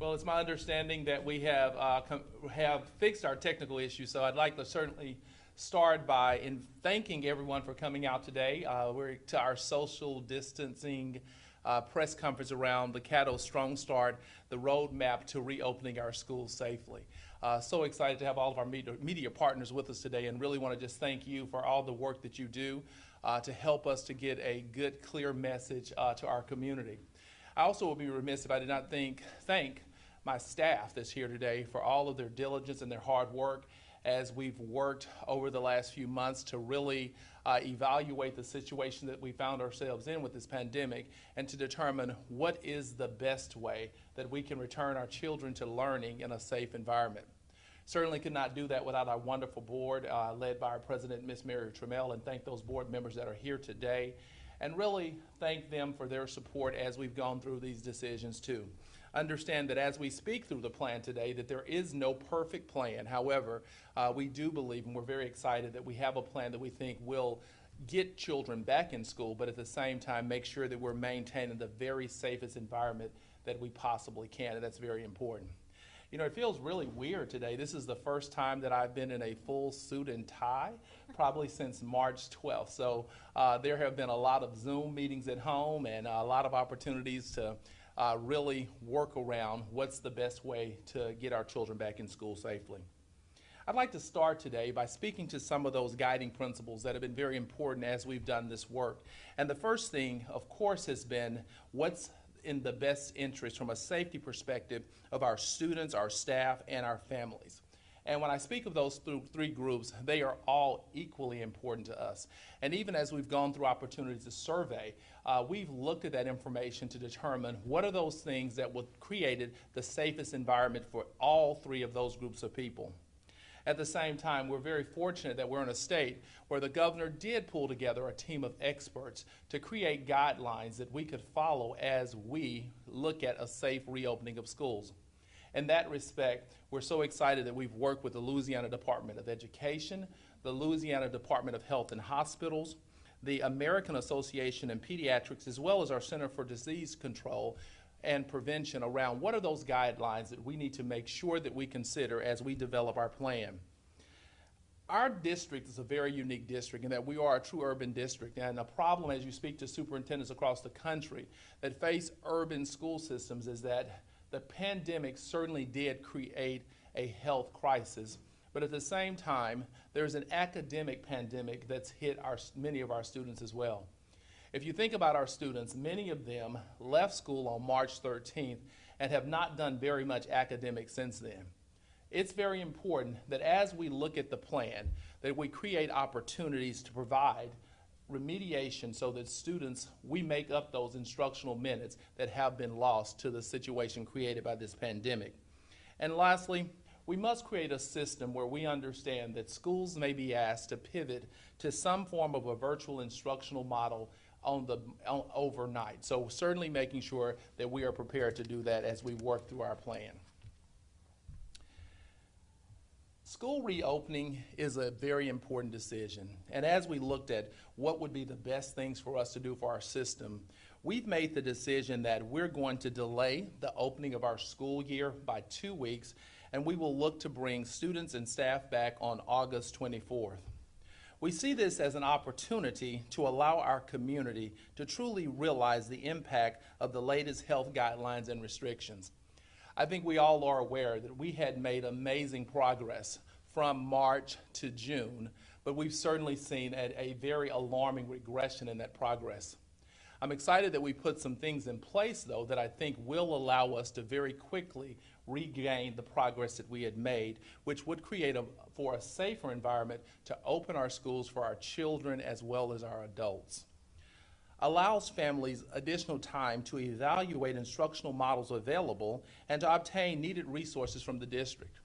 Well, it's my understanding that we have fixed our technical issues, so I'd like to certainly start by thanking everyone for coming out today. We're to our social distancing press conference around the Caddo Strong Start, the roadmap to reopening our schools safely. So excited to have all of our media partners with us today, and really want to just thank you for all the work that you do to help us to get a good, clear message to our community. I also would be remiss if I did not thank my staff that's here today for all of their diligence and their hard work as we've worked over the last few months to really evaluate the situation that we found ourselves in with this pandemic and to determine what is the best way that we can return our children to learning in a safe environment. Certainly could not do that without our wonderful board led by our president, Ms. Mary Trammell, and thank those board members that are here today, and really thank them for their support as we've gone through these decisions too. Understand that as we speak through the plan today that there is no perfect plan. However, we do believe and we're very excited that we have a plan that we think will get children back in school, but at the same time make sure that we're maintaining the very safest environment that we possibly can, and that's very important. You know, it feels really weird today. This is the first time that I've been in a full suit and tie, probably since March 12th. So there have been a lot of Zoom meetings at home and a lot of opportunities to really work around what's the best way to get our children back in school safely. I'd like to start today by speaking to some of those guiding principles that have been very important as we've done this work. And the first thing, of course, has been what's in the best interest from a safety perspective of our students, our staff, and our families. And when I speak of those three groups, they are all equally important to us. And even as we've gone through opportunities to survey, we've looked at that information to determine what are those things that would create the safest environment for all three of those groups of people. At the same time, we're very fortunate that we're in a state where the governor did pull together a team of experts to create guidelines that we could follow as we look at a safe reopening of schools. In that respect, we're so excited that we've worked with the Louisiana Department of Education, the Louisiana Department of Health and Hospitals, the American Association in Pediatrics, as well as our Center for Disease Control and Prevention around what are those guidelines that we need to make sure that we consider as we develop our plan. Our district is a very unique district in that we are a true urban district, and a problem as you speak to superintendents across the country that face urban school systems is that the pandemic certainly did create a health crisis, but at the same time, there's an academic pandemic that's hit many of our students as well. If you think about our students, many of them left school on March 13th and have not done very much academics since then. It's very important that as we look at the plan, that we create opportunities to provide remediation so that students, we make up those instructional minutes that have been lost to the situation created by this pandemic. And lastly, we must create a system where we understand that schools may be asked to pivot to some form of a virtual instructional model overnight. So certainly making sure that we are prepared to do that as we work through our plan. School reopening is a very important decision, and as we looked at what would be the best things for us to do for our system, we've made the decision that we're going to delay the opening of our school year by 2 weeks, and we will look to bring students and staff back on August 24th. We see this as an opportunity to allow our community to truly realize the impact of the latest health guidelines and restrictions. I think we all are aware that we had made amazing progress from March to June, but we've certainly seen a very alarming regression in that progress. I'm excited that we put some things in place, though, that I think will allow us to very quickly regain the progress that we had made, which would create for a safer environment to open our schools for our children as well as our adults. Allows families additional time to evaluate instructional models available and to obtain needed resources from the district.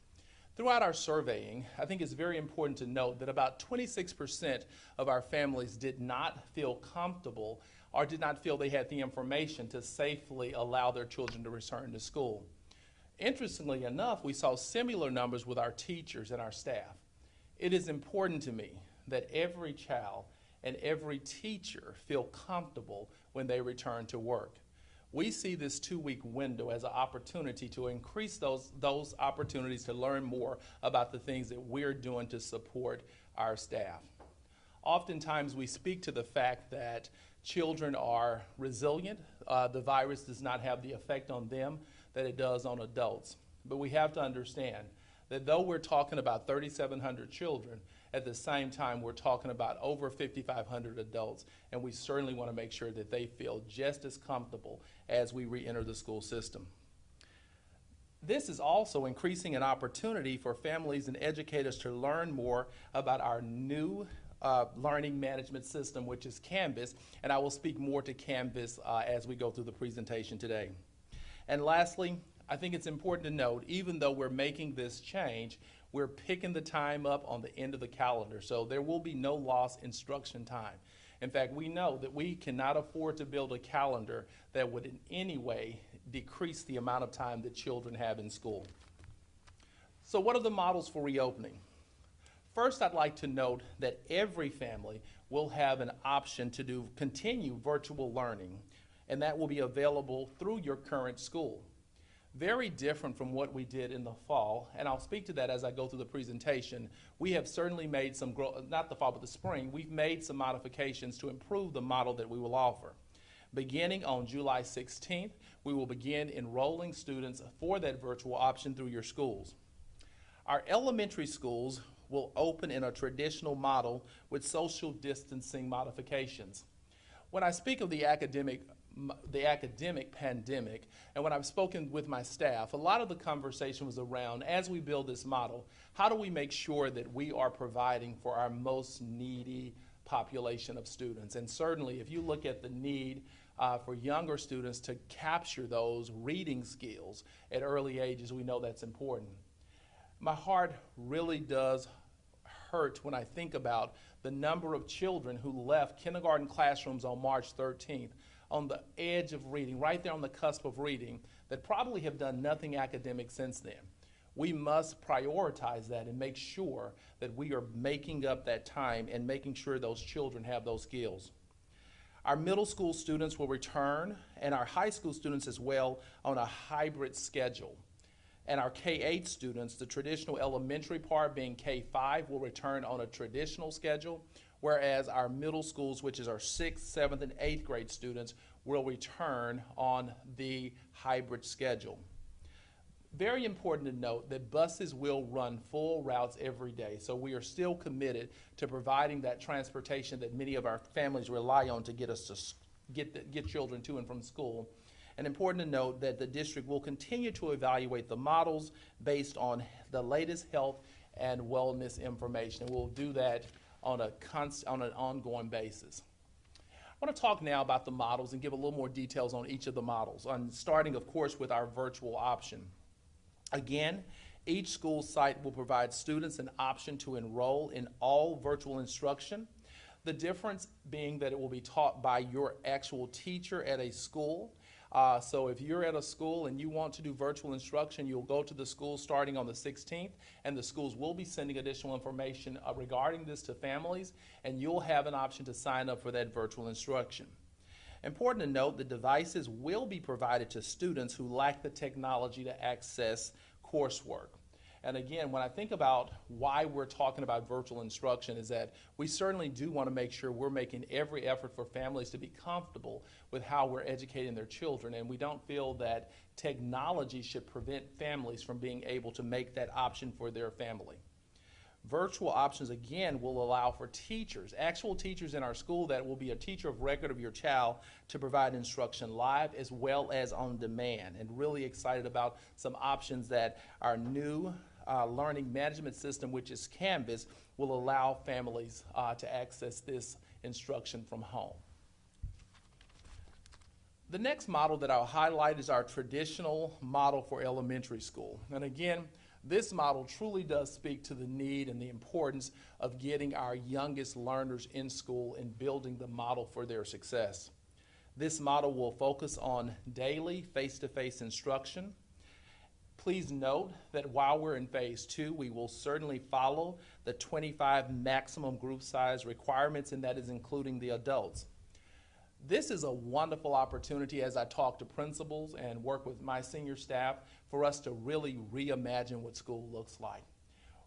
Throughout our surveying, I think it's very important to note that about 26% of our families did not feel comfortable or did not feel they had the information to safely allow their children to return to school. Interestingly enough, we saw similar numbers with our teachers and our staff. It is important to me that every child and every teacher feel comfortable when they return to work. We see this 2-week window as an opportunity to increase those opportunities to learn more about the things that we're doing to support our staff. Oftentimes we speak to the fact that children are resilient. The virus does not have the effect on them that it does on adults. But we have to understand that though we're talking about 3,700 children, at the same time we're talking about over 5,500 adults, and we certainly want to make sure that they feel just as comfortable as we re-enter the school system. This is also increasing an opportunity for families and educators to learn more about our new learning management system, which is Canvas, and I will speak more to Canvas as we go through the presentation today. And lastly, I think it's important to note, even though we're making this change, we're picking the time up on the end of the calendar, so there will be no lost instruction time. In fact, we know that we cannot afford to build a calendar that would in any way decrease the amount of time that children have in school. So what are the models for reopening? First, I'd like to note that every family will have an option to continue virtual learning, and that will be available through your current school. Very different from what we did in the fall, and I'll speak to that as I go through the presentation. We have certainly made some, not the fall, but the spring, we've made some modifications to improve the model that we will offer. Beginning on July 16th, we will begin enrolling students for that virtual option through your schools. Our elementary schools will open in a traditional model with social distancing modifications. When I speak of the academic pandemic, and when I've spoken with my staff, a lot of the conversation was around, as we build this model, how do we make sure that we are providing for our most needy population of students? And certainly, if you look at the need for younger students to capture those reading skills at early ages, we know that's important. My heart really does hurt when I think about the number of children who left kindergarten classrooms on March 13th on the edge of reading, right there on the cusp of reading, that probably have done nothing academic since then. We must prioritize that and make sure that we are making up that time and making sure those children have those skills. Our middle school students will return, and our high school students as well, on a hybrid schedule. And our K-8 students, the traditional elementary part being K-5, will return on a traditional schedule, whereas our middle schools, which is our 6th, 7th, and 8th grade students, will return on the hybrid schedule. Very important to note that buses will run full routes every day, so we are still committed to providing that transportation that many of our families rely on to get us to get children to and from school. And important to note that the district will continue to evaluate the models based on the latest health and wellness information, and we'll do that on an ongoing basis. I want to talk now about the models and give a little more details on each of the models, starting, of course, with our virtual option. Again, each school site will provide students an option to enroll in all virtual instruction. The difference being that it will be taught by your actual teacher at a school. So if you're at a school and you want to do virtual instruction, you'll go to the school starting on the 16th, and the schools will be sending additional information regarding this to families, and you'll have an option to sign up for that virtual instruction. Important to note, the devices will be provided to students who lack the technology to access coursework. And again, when I think about why we're talking about virtual instruction, is that we certainly do want to make sure we're making every effort for families to be comfortable with how we're educating their children, and we don't feel that technology should prevent families from being able to make that option for their family. Virtual options, again, will allow for teachers, actual teachers in our school that will be a teacher of record of your child, to provide instruction live as well as on demand. And really excited about some options that our new learning management system, which is Canvas, will allow families to access this instruction from home. The next model that I'll highlight is our traditional model for elementary school. And again, this model truly does speak to the need and the importance of getting our youngest learners in school and building the model for their success. This model will focus on daily face-to-face instruction. Please note that while we're in phase 2, we will certainly follow the 25 maximum group size requirements, and that is including the adults. This is a wonderful opportunity as I talk to principals and work with my senior staff for us to really reimagine what school looks like.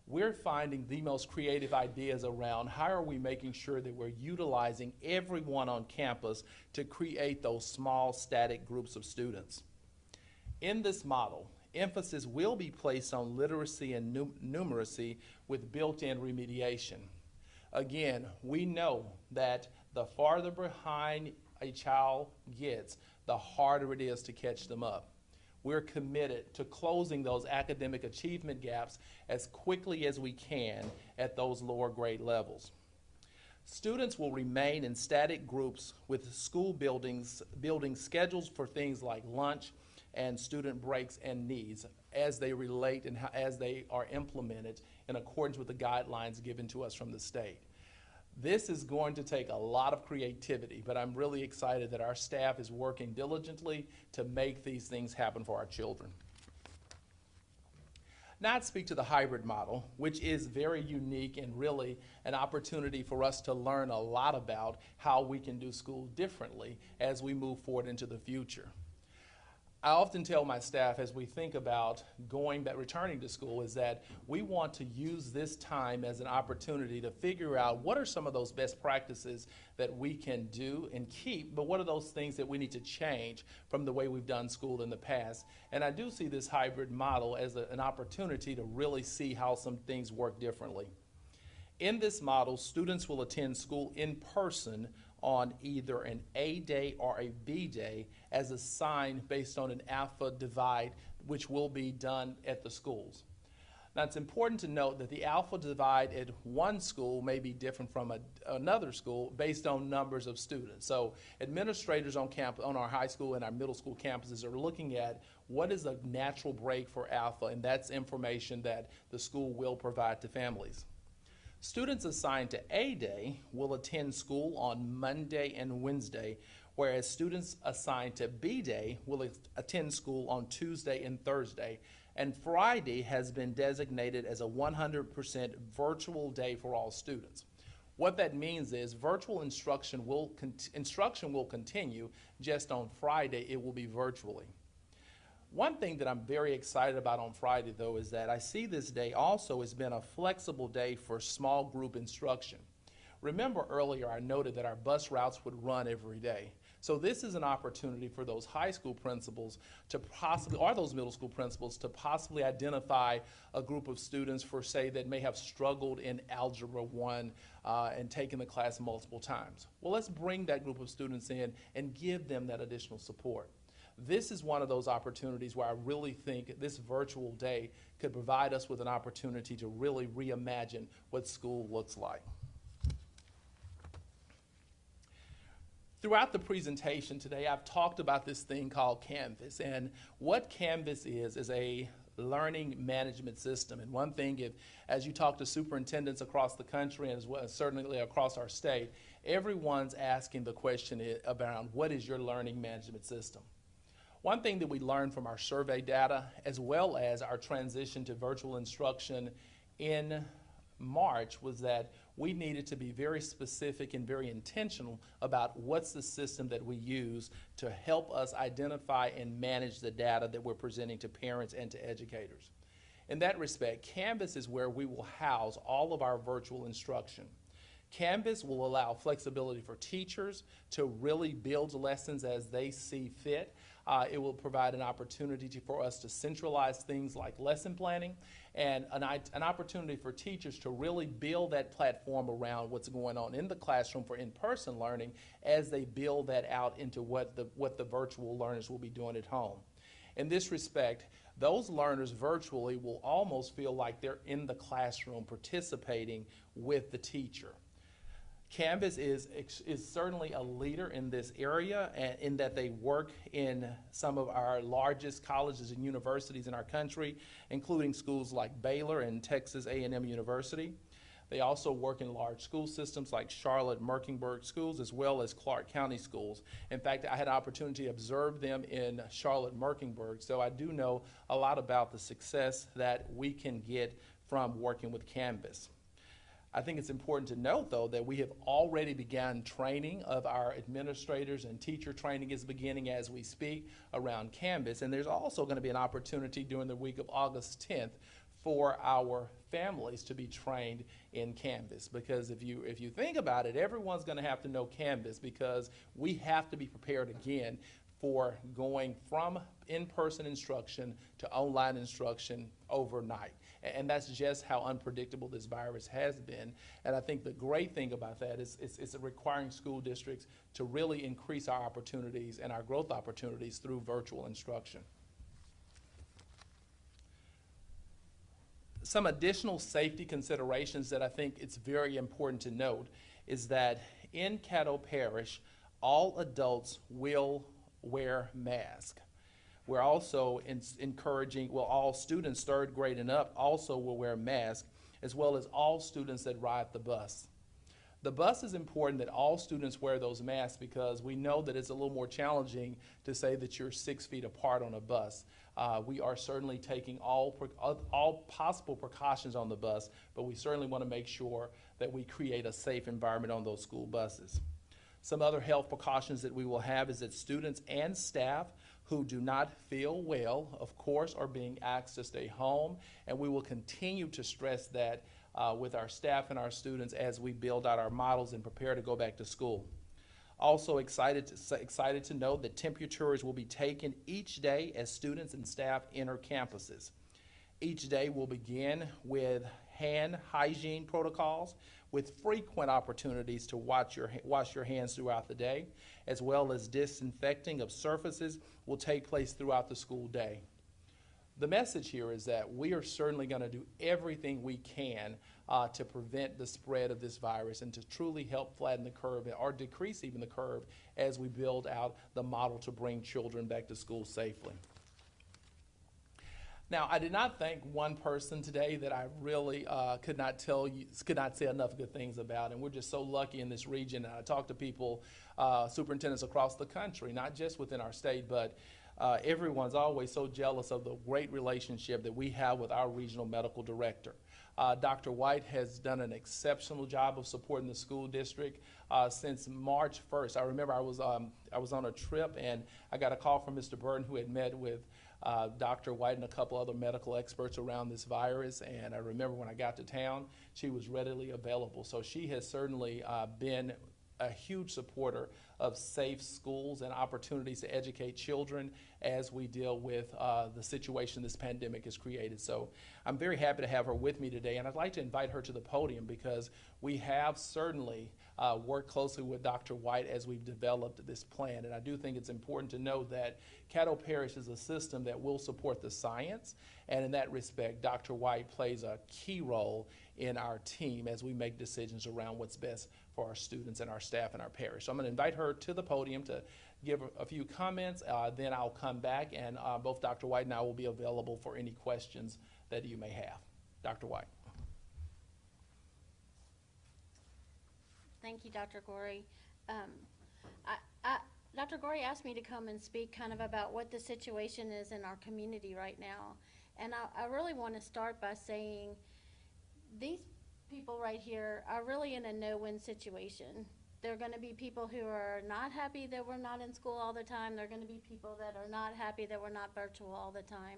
We're finding the most creative ideas around how are we making sure that we're utilizing everyone on campus to create those small static groups of students. In this model, emphasis will be placed on literacy and numeracy with built-in remediation. Again, we know that the farther behind a child gets, the harder it is to catch them up. We're committed to closing those academic achievement gaps as quickly as we can at those lower grade levels. Students will remain in static groups with school buildings schedules for things like lunch and student breaks and needs as they relate and as they are implemented in accordance with the guidelines given to us from the state. This is going to take a lot of creativity, but I'm really excited that our staff is working diligently to make these things happen for our children. Now I'd speak to the hybrid model, which is very unique and really an opportunity for us to learn a lot about how we can do school differently as we move forward into the future. I often tell my staff as we think about returning to school is that we want to use this time as an opportunity to figure out what are some of those best practices that we can do and keep, but what are those things that we need to change from the way we've done school in the past. And I do see this hybrid model as an opportunity to really see how some things work differently. In this model, students will attend school in person on either an A day or a B day as assigned based on an alpha divide, which will be done at the schools. Now it's important to note that the alpha divide at one school may be different from another school based on numbers of students. So administrators on our high school and our middle school campuses are looking at what is a natural break for alpha, and that's information that the school will provide to families. Students assigned to A day will attend school on Monday and Wednesday, whereas students assigned to B day will attend school on Tuesday and Thursday. And Friday has been designated as a 100% virtual day for all students. What that means is virtual instruction will continue, just on Friday it will be virtually. One thing that I'm very excited about on Friday, though, is that I see this day also has been a flexible day for small group instruction. Remember earlier I noted that our bus routes would run every day. So this is an opportunity for those high school principals to possibly, or those middle school principals, to possibly identify a group of students for, say, that may have struggled in Algebra 1 and taken the class multiple times. Well, let's bring that group of students in and give them that additional support. This is one of those opportunities where I really think this virtual day could provide us with an opportunity to really reimagine what school looks like. Throughout the presentation today, I've talked about this thing called Canvas, and what Canvas is a learning management system. And one thing, as you talk to superintendents across the country and as well as certainly across our state, everyone's asking the question around what is your learning management system? One thing that we learned from our survey data, as well as our transition to virtual instruction in March, was that we needed to be very specific and very intentional about what's the system that we use to help us identify and manage the data that we're presenting to parents and to educators. In that respect, Canvas is where we will house all of our virtual instruction. Canvas will allow flexibility for teachers to really build lessons as they see fit. It will provide an opportunity for us to centralize things like lesson planning, and an opportunity for teachers to really build that platform around what's going on in the classroom for in-person learning as they build that out into what the virtual learners will be doing at home. In this respect, those learners virtually will almost feel like they're in the classroom participating with the teacher. Canvas is certainly a leader in this area, and in that they work in some of our largest colleges and universities in our country, including schools like Baylor and Texas A&M University. They also work in large school systems like Charlotte-Mecklenburg schools, as well as Clark County schools. In fact, I had an opportunity to observe them in Charlotte-Mecklenburg, so I do know a lot about the success that we can get from working with Canvas. I think it's important to note, though, that we have already begun training of our administrators, and teacher training is beginning as we speak around Canvas. And there's also going to be an opportunity during the week of August 10th for our families to be trained in Canvas. Because if you think about it, everyone's going to have to know Canvas, because we have to be prepared again for going from in-person instruction to online instruction overnight. And that's just how unpredictable this virus has been. And I think the great thing about that is it's requiring school districts to really increase our opportunities and our growth opportunities through virtual instruction. Some additional safety considerations that I think it's very important to note is that in Caddo Parish, all adults will wear masks. We're also encouraging, well, all students 3rd grade and up also will wear masks, as well as all students that ride the bus. The bus is important that all students wear those masks, because we know that it's a little more challenging to say that you're 6 feet apart on a bus. We are certainly taking all possible precautions on the bus, but we certainly want to make sure that we create a safe environment on those school buses. Some other health precautions that we will have is that students and staff who do not feel well, of course, are being asked to stay home, and we will continue to stress that with our staff and our students as we build out our models and prepare to go back to school. Also excited to know that temperatures will be taken each day as students and staff enter campuses. Each day will begin with hand hygiene protocols, with frequent opportunities to wash your hands throughout the day, as well as disinfecting of surfaces will take place throughout the school day. The message here is that we are certainly going to do everything we can to prevent the spread of this virus and to truly help flatten the curve or decrease even the curve as we build out the model to bring children back to school safely. Now, I did not thank one person today that I really could not say enough good things about, and we're just so lucky in this region. And I talk to people, superintendents across the country, not just within our state, but everyone's always so jealous of the great relationship that we have with our regional medical director. Dr. White has done an exceptional job of supporting the school district since March 1st. I remember I was on a trip, and I got a call from Mr. Burton, who had met with Dr. White and a couple other medical experts around this virus, and I remember when I got to town, she was readily available. So she has certainly been a huge supporter of safe schools and opportunities to educate children as we deal with the situation this pandemic has created. So I'm very happy to have her with me today, and I'd like to invite her to the podium, because we have certainly worked closely with Dr. White as we've developed this plan. And I do think it's important to know that Caddo Parish is a system that will support the science, and in that respect, Dr. White plays a key role in our team as we make decisions around what's best for our students and our staff and our parish. So I'm going to invite her to the podium to give a few comments, then I'll come back, and both Dr. White and I will be available for any questions that you may have. Dr. White. Thank you, Dr. Gorey. Dr. Gorey asked me to come and speak kind of about what the situation is in our community right now. And I really want to start by saying these people right here are really in a no-win situation. There are going to be people who are not happy that we're not in school all the time. There are going to be people that are not happy that we're not virtual all the time.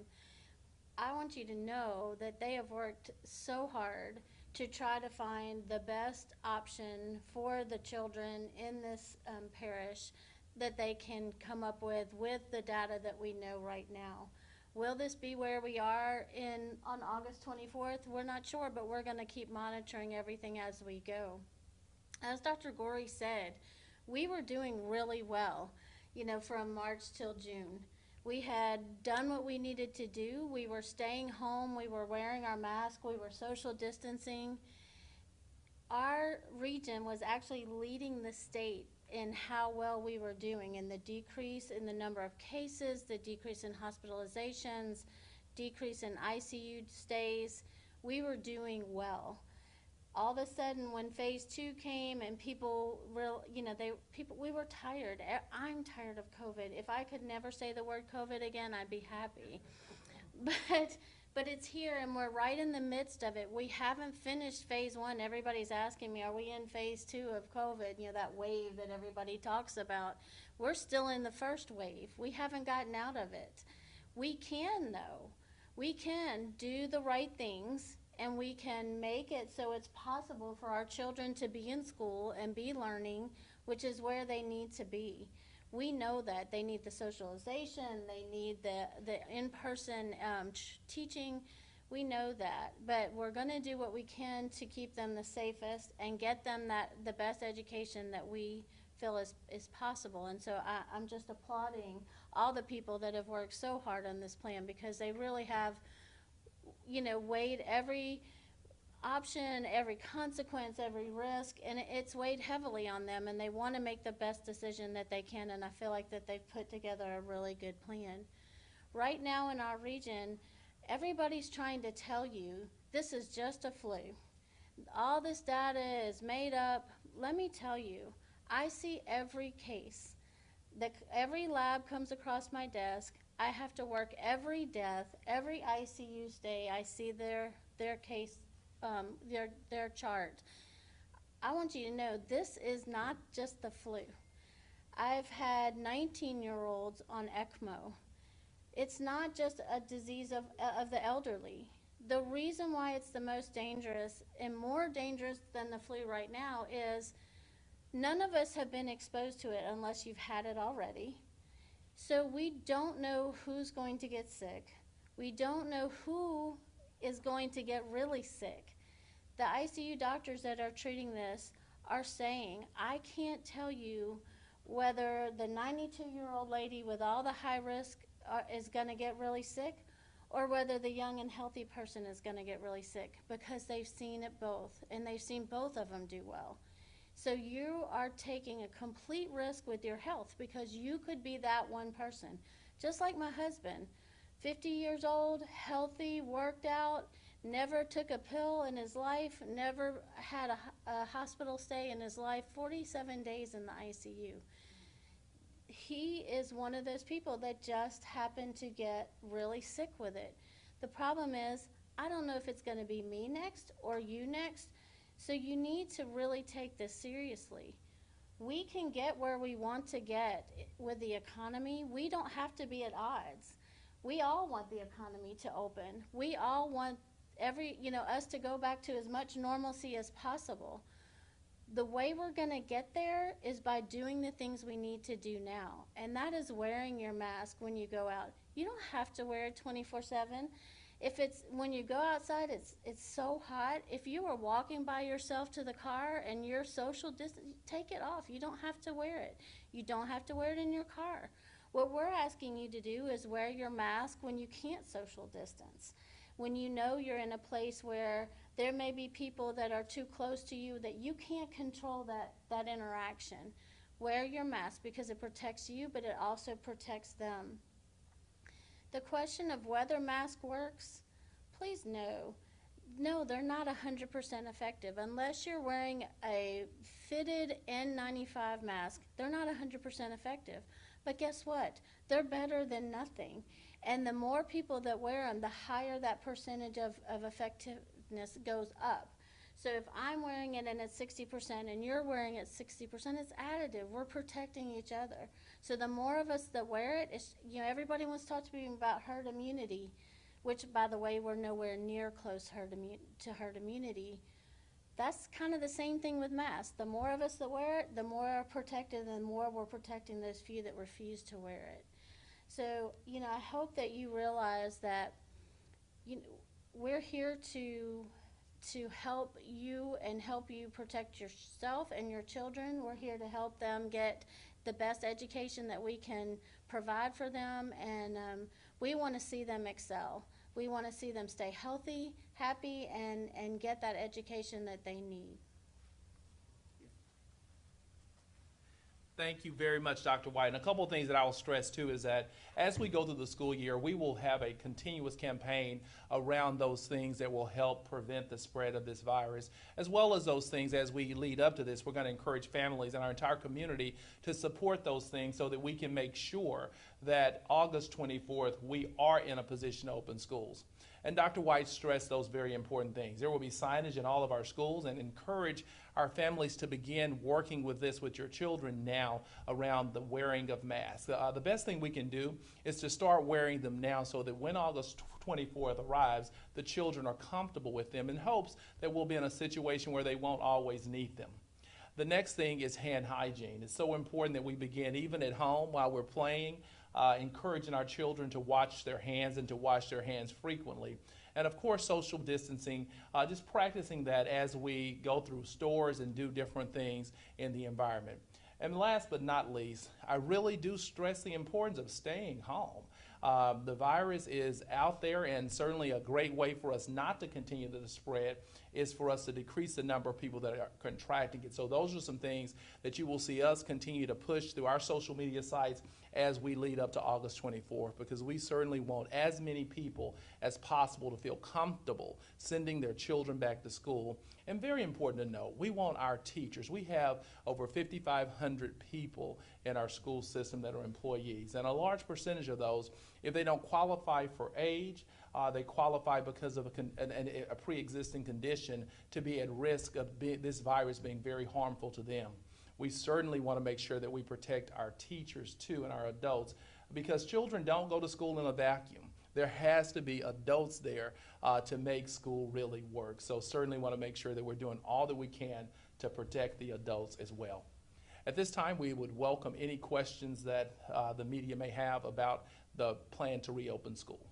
I want you to know that they have worked so hard to try to find the best option for the children in this parish that they can come up with the data that we know right now. Will this be where we are on August 24th? We're not sure, but we're going to keep monitoring everything as we go. As Dr. Gorey said, we were doing really well, from March till June. We had done what we needed to do. We were staying home. We were wearing our mask. We were social distancing. Our region was actually leading the state in how well we were doing, in the decrease in the number of cases, the decrease in hospitalizations, decrease in ICU stays. We were doing well. All of a sudden, when phase 2 came and we were tired. I'm tired of COVID. If I could never say the word COVID again, I'd be happy. But But it's here, and we're right in the midst of it. We haven't finished phase 1. Everybody's asking me, are we in phase 2 of COVID? You know, that wave that everybody talks about. We're still in the first wave. We haven't gotten out of it. We can, though. We can do the right things, and we can make it so it's possible for our children to be in school and be learning, which is where they need to be. We know that they need the socialization, they need the in-person teaching. We know that, but we're going to do what we can to keep them the safest and get them the best education that we feel is possible. And so I'm just applauding all the people that have worked so hard on this plan, because they really have, you know, weighed every option, every consequence, every risk, and it's weighed heavily on them, and they want to make the best decision that they can, and I feel like that they've put together a really good plan. Right now in our region, everybody's trying to tell you this is just a flu. All this data is made up. Let me tell you, I see every case. Every lab comes across my desk. I have to work every death, every ICU stay. I see their case, their chart. I want you to know this is not just the flu. I've had 19-year-olds on ECMO. It's not just a disease of the elderly. The reason why it's the most dangerous and more dangerous than the flu right now is none of us have been exposed to it unless you've had it already. So we don't know who's going to get sick. We don't know who is going to get really sick. The ICU doctors that are treating this are saying, I can't tell you whether the 92-year-old lady with all the high risk is going to get really sick, or whether the young and healthy person is going to get really sick, because they've seen it both, and they've seen both of them do well. So you are taking a complete risk with your health, because you could be that one person. Just like my husband, 50 years old, healthy, worked out, never took a pill in his life, never had a hospital stay in his life, 47 days in the ICU. He is one of those people that just happened to get really sick with it. The problem is, I don't know if it's going to be me next or you next, so you need to really take this seriously. We can get where we want to get with the economy. We don't have to be at odds. We all want the economy to open. We all want us to go back to as much normalcy as possible. The way we're going to get there is by doing the things we need to do now, and that is wearing your mask when you go out. You don't have to wear it 24/7. When you go outside, it's so hot. If you are walking by yourself to the car and you're social distance, take it off. You don't have to wear it. You don't have to wear it in your car. What we're asking you to do is wear your mask when you can't social distance. When you know you're in a place where there may be people that are too close to you that you can't control that interaction. Wear your mask, because it protects you, but it also protects them. The question of whether mask works, please no. No, they're not 100% effective. Unless you're wearing a fitted N95 mask, they're not 100% effective. But guess what? They're better than nothing. And the more people that wear them, the higher that percentage of effectiveness goes up. So if I'm wearing it and it's 60% and you're wearing it 60%, it's additive. We're protecting each other. So the more of us that wear it, everybody wants to talk to me about herd immunity, which, by the way, we're nowhere near close to herd immunity. That's kind of the same thing with masks. The more of us that wear it, the more are protected, and the more we're protecting those few that refuse to wear it. So, I hope that you realize that we're here to help you and help you protect yourself and your children. We're here to help them get the best education that we can provide for them, and we want to see them excel. We want to see them stay healthy, happy, and get that education that they need. Thank you very much, Dr. White. And a couple of things that I will stress too is that as we go through the school year, we will have a continuous campaign around those things that will help prevent the spread of this virus, as well as those things as we lead up to this. We're going to encourage families and our entire community to support those things so that we can make sure that August 24th, we are in a position to open schools. And Dr. White stressed those very important things. There will be signage in all of our schools, and encourage our families to begin working with this with your children now around the wearing of masks. The best thing we can do is to start wearing them now so that when August 24th arrives, the children are comfortable with them, in hopes that we'll be in a situation where they won't always need them. The next thing is hand hygiene. It's so important that we begin even at home while we're playing, encouraging our children to wash their hands and to wash their hands frequently. And of course, social distancing, just practicing that as we go through stores and do different things in the environment. And last but not least, I really do stress the importance of staying home. The virus is out there, and certainly a great way for us not to continue the spread is for us to decrease the number of people that are contracting it. So those are some things that you will see us continue to push through our social media sites as we lead up to August 24th, because we certainly want as many people as possible to feel comfortable sending their children back to school. And very important to note, we want our teachers. We have over 5,500 people in our school system that are employees, and a large percentage of those, if they don't qualify for age, they qualify because of a pre-existing condition to be at risk of this virus being very harmful to them. We certainly want to make sure that we protect our teachers too and our adults, because children don't go to school in a vacuum. There has to be adults there to make school really work. So certainly want to make sure that we're doing all that we can to protect the adults as well. At this time, we would welcome any questions that the media may have about the plan to reopen school.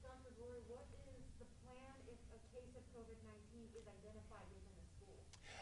Dr. Brewer, what is the plan if a case of COVID-19 is identified within a school?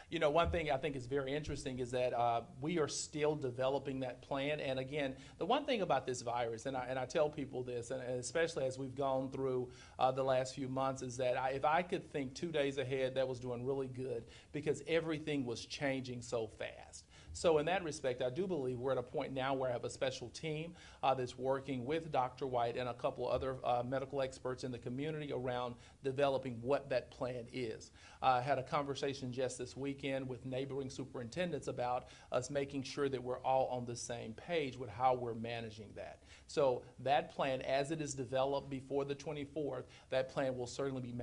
You know, one thing I think is very interesting is that we are still developing that plan. And again, the one thing about this virus, and I tell people this, and especially as we've gone through the last few months, is that if I could think 2 days ahead, that was doing really good, because everything was changing so fast. So in that respect, I do believe we're at a point now where I have a special team that's working with Dr. White and a couple other medical experts in the community around developing what that plan is. I had a conversation just this weekend with neighboring superintendents about us making sure that we're all on the same page with how we're managing that. So that plan, as it is developed before the 24th, that plan will certainly be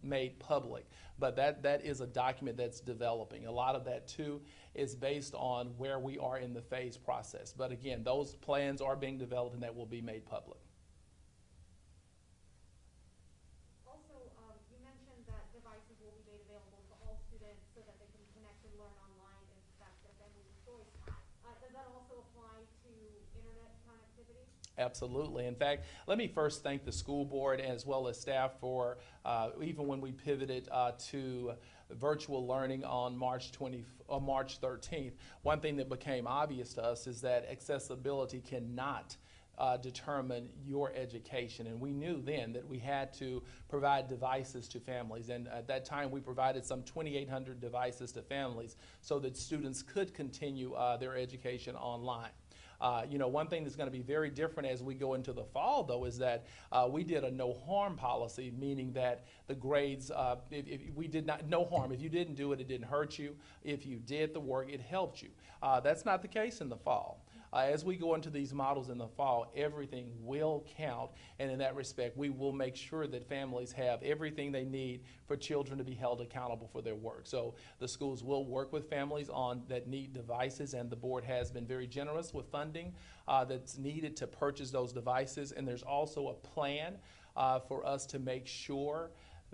made public. But that is a document that's developing. A lot of that too is based on where we are in the phase process. But again, those plans are being developed and that will be made public. Also, you mentioned that devices will be made available to all students so that they can connect and learn online if that's their family's choice. Does that also apply to internet connectivity? Absolutely. In fact, let me first thank the school board as well as staff for, even when we pivoted to virtual learning on March 13th, one thing that became obvious to us is that accessibility cannot determine your education. And we knew then that we had to provide devices to families. And at that time, we provided some 2,800 devices to families so that students could continue their education online. You know, one thing that's going to be very different as we go into the fall, though, is that we did a no harm policy, meaning that the grades, if we did not, no harm. If you didn't do it, it didn't hurt you. If you did the work, it helped you. That's not the case in the fall. As we go into these models in the fall, everything will count, and in that respect, we will make sure that families have everything they need for children to be held accountable for their work. So the schools will work with families on that need devices, and the board has been very generous with funding that's needed to purchase those devices, and there's also a plan for us to make sure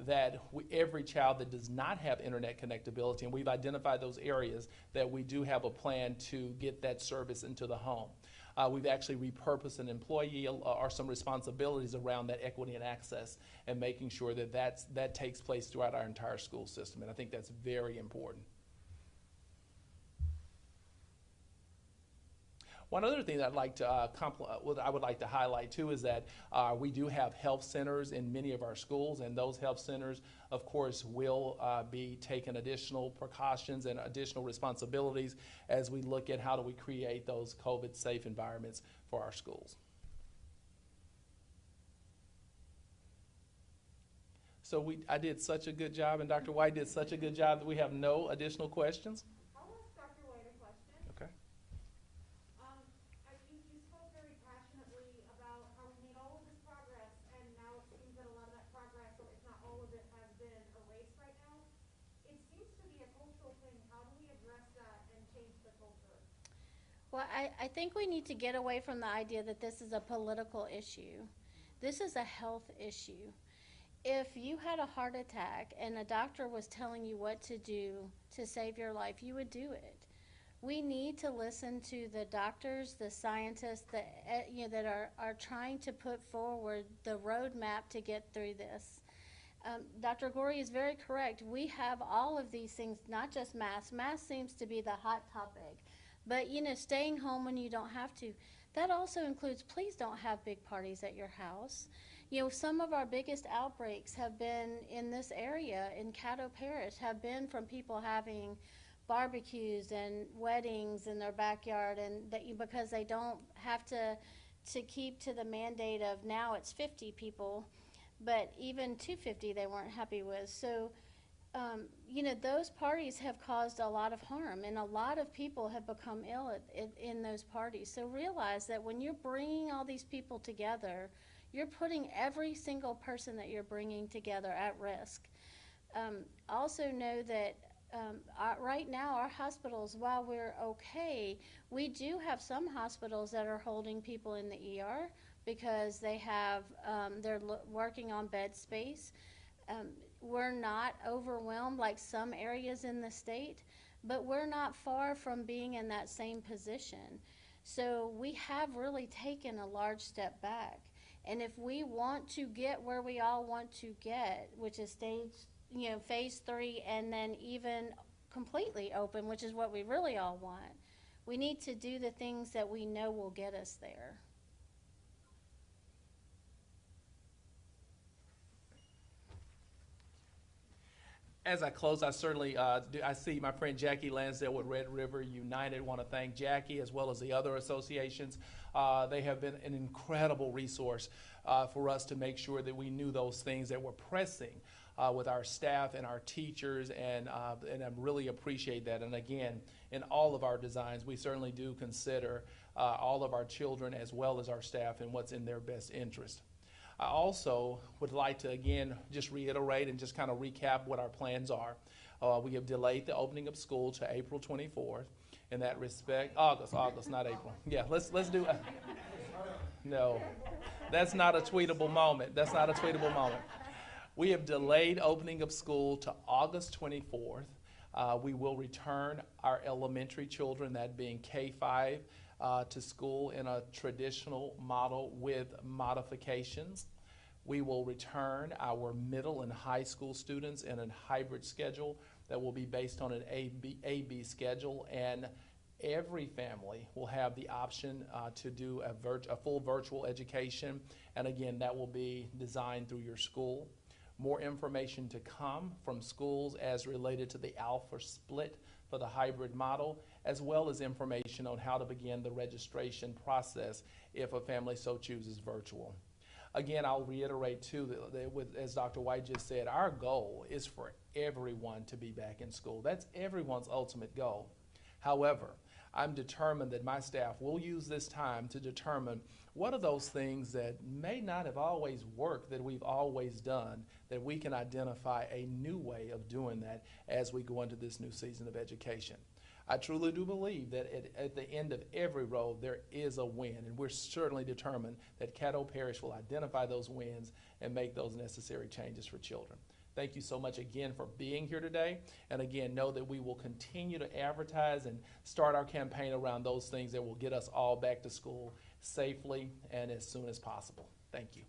that every child that does not have internet connectability, and we've identified those areas, that we do have a plan to get that service into the home. We've actually repurposed an employee or some responsibilities around that equity and access and making sure that that takes place throughout our entire school system, and I think that's very important. One other thing that I'd like to I would like to highlight too is that we do have health centers in many of our schools, and those health centers, of course, will be taking additional precautions and additional responsibilities as we look at how do we create those COVID-safe environments for our schools. So I did such a good job, and Dr. White did such a good job that we have no additional questions. I'll ask Dr. White a question. Okay. You spoke very passionately Well, I think we need to get away from the idea that this is a political issue. This is a health issue. If you had a heart attack and a doctor was telling you what to do to save your life, you would do it. We need to listen to the doctors, the scientists that are trying to put forward the roadmap to get through this. Dr. Gorey is very correct. We have all of these things, not just masks. Masks seems to be the hot topic. But, staying home when you don't have to. That also includes, please don't have big parties at your house. Some of our biggest outbreaks have been in this area, in Caddo Parish, have been from people having barbecues and weddings in their backyard, and because they don't have to keep to the mandate of now it's 50 people, but even 250 they weren't happy with. So, those parties have caused a lot of harm, and a lot of people have become ill in those parties. So realize that when you're bringing all these people together, you're putting every single person that you're bringing together at risk. Also know that right now our hospitals, while we're okay, we do have some hospitals that are holding people in the ER because they're working on bed space. We're not overwhelmed like some areas in the state, but we're not far from being in that same position. So we have really taken a large step back. And if we want to get where we all want to get, which is phase 3, and then even completely open, which is what we really all want, we need to do the things that we know will get us there. As I close, I certainly I see my friend Jackie Lansdale with Red River United. Want to thank Jackie as well as the other associations. They have been an incredible resource for us to make sure that we knew those things that were pressing with our staff and our teachers, and I really appreciate that. And again, in all of our designs, we certainly do consider all of our children as well as our staff and what's in their best interest. I also would like to, again, just reiterate and just kind of recap what our plans are. We have delayed the opening of school to April 24th. In that respect, August, not April. Yeah, let's do it. No, that's not a tweetable moment. That's not a tweetable moment. We have delayed opening of school to August 24th. We will return our elementary children, that being K-5, to school in a traditional model with modifications. We will return our middle and high school students in a hybrid schedule that will be based on an A-B schedule, and every family will have the option to do a full virtual education, and again, that will be designed through your school. More information to come from schools as related to the alpha split for the hybrid model, as well as information on how to begin the registration process if a family so chooses virtual. Again, I'll reiterate too that as Dr. White just said, our goal is for everyone to be back in school. That's everyone's ultimate goal. However, I'm determined that my staff will use this time to determine what are those things that may not have always worked that we've always done, that we can identify a new way of doing that as we go into this new season of education. I truly do believe that at the end of every road there is a win, and we're certainly determined that Caddo Parish will identify those wins and make those necessary changes for children. Thank you so much again for being here today, and again, know that we will continue to advertise and start our campaign around those things that will get us all back to school safely and as soon as possible. Thank you.